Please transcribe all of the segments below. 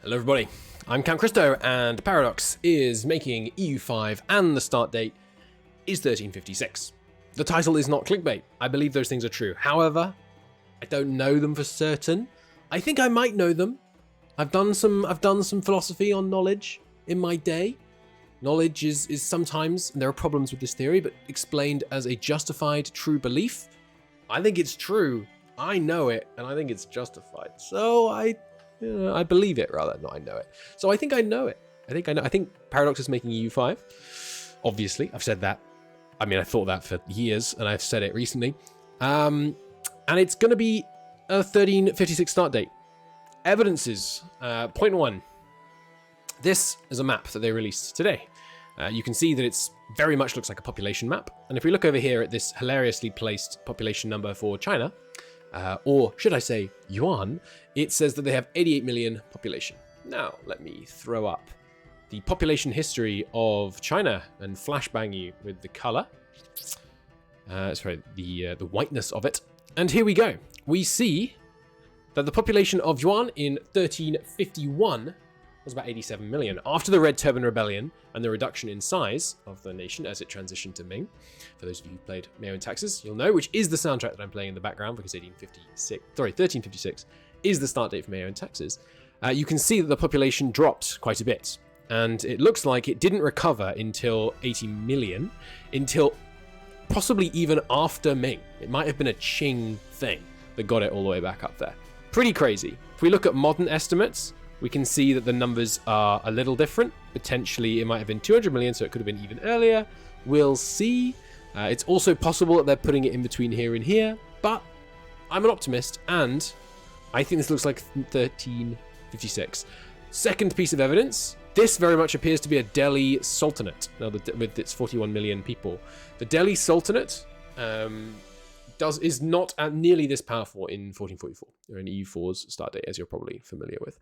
Hello everybody, I'm Cam Christo, and Paradox is making EU5 and the start date is 1356. The title is not clickbait. I believe those things are true. However, I don't know them for certain. I think I might know them. I've done some philosophy on knowledge in my day. Knowledge is sometimes, and there are problems with this theory, but explained as a justified true belief. I think it's true. I know it, and I think it's justified. So I believe it, rather. No, I know it. So I think I know it. I think Paradox is making EU5. Obviously, I've said that. I mean, I thought that for years, and I've said it recently. And it's going to be a 1356 start date. Evidences. Point one. This is a map that they released today. You can see that it's very much looks like a population map. And if we look over here at this hilariously placed population number for China, or should I say yuan, it says that they have 88 million population. Now, let me throw up the population history of China and flashbang you with the color. Sorry, the whiteness of it. And here we go. We see that the population of yuan in 1351 was about 87 million. After the Red Turban Rebellion and the reduction in size of the nation as it transitioned to Ming, for those of you who played Mayo and Taxes, you'll know, which is the soundtrack that I'm playing in the background because 1356 is the start date for Mayo and Taxes. You can see that the population dropped quite a bit. And it looks like it didn't recover until 80 million, until possibly even after Ming. It might have been a Qing thing that got it all the way back up there. Pretty crazy. If we look at modern estimates, we can see that the numbers are a little different. Potentially, it might have been 200 million, so it could have been even earlier. We'll see. It's also possible that they're putting it in between here and here, but I'm an optimist, and I think this looks like 1356. Second piece of evidence, this very much appears to be a Delhi Sultanate, now with its 41 million people. The Delhi Sultanate is not nearly this powerful in 1444, or in EU4's start date, as you're probably familiar with.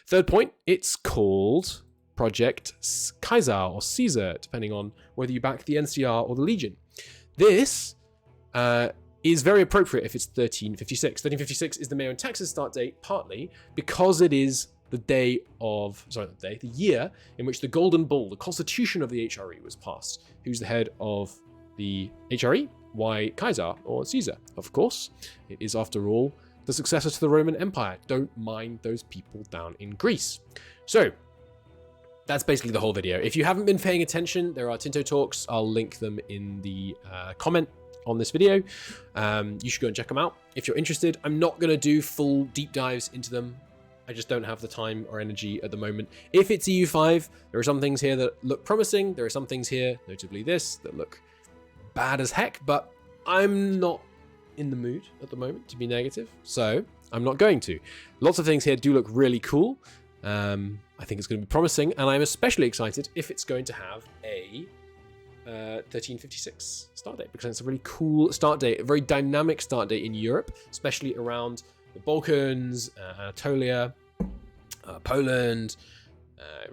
Third point, it's called Project Kaiser or Caesar, depending on whether you back the NCR or the Legion. This is very appropriate if it's 1356. 1356 is the Mayo and Taxes start date, partly because it is the year in which the Golden Bull, the constitution of the HRE, was passed. Who's the head of the HRE? Why Kaiser or Caesar? Of course, it is, after all, the successor to the Roman Empire. Don't mind those people down in Greece. So, that's basically the whole video. If you haven't been paying attention, there are Tinto Talks. I'll link them in the comment on this video. You should go and check them out if you're interested. I'm not going to do full deep dives into them. I just don't have the time or energy at the moment. If it's EU5, there are some things here that look promising. There are some things here, notably this, that look bad as heck, but I'm not in the mood at the moment to be negative, so I'm not going to. Lots of things here do look really cool. I think it's going to be promising, and I'm especially excited if it's going to have a 1356 start date, because it's a really cool start date, a very dynamic start date in Europe, especially around the Balkans, Anatolia, Poland.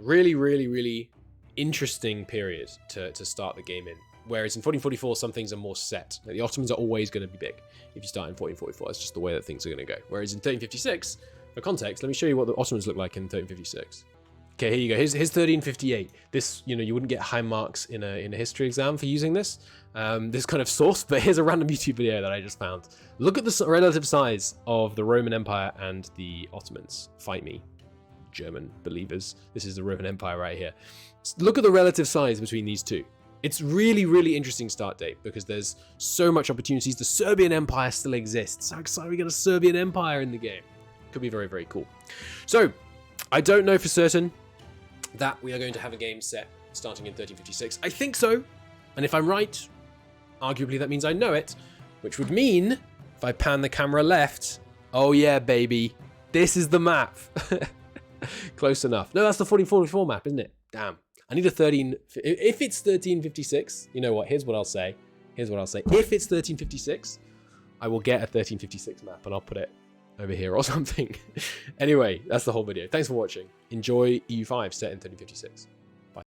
Really, really, really interesting period to start the game in. Whereas in 1444, some things are more set. Like the Ottomans are always going to be big if you start in 1444. It's just the way that things are going to go. Whereas in 1356, for context, let me show you what the Ottomans look like in 1356. Okay, here you go. Here's 1358. This, you wouldn't get high marks in a history exam for using this kind of source, but here's a random YouTube video that I just found. Look at the relative size of the Roman Empire and the Ottomans. Fight me, German believers. This is the Roman Empire right here. Look at the relative size between these two. It's really, really interesting start date because there's so much opportunities. The Serbian Empire still exists. How excited we get a Serbian Empire in the game. Could be very, very cool. So, I don't know for certain that we are going to have a game set starting in 1356. I think so. And if I'm right, arguably that means I know it, which would mean if I pan the camera left, oh yeah, baby, this is the map. Close enough. No, that's the 1444 map, isn't it? Damn. I need a 13. If it's 1356, you know what? Here's what I'll say. If it's 1356, I will get a 1356 map and I'll put it over here or something. Anyway, that's the whole video. Thanks for watching. Enjoy EU5 set in 1356.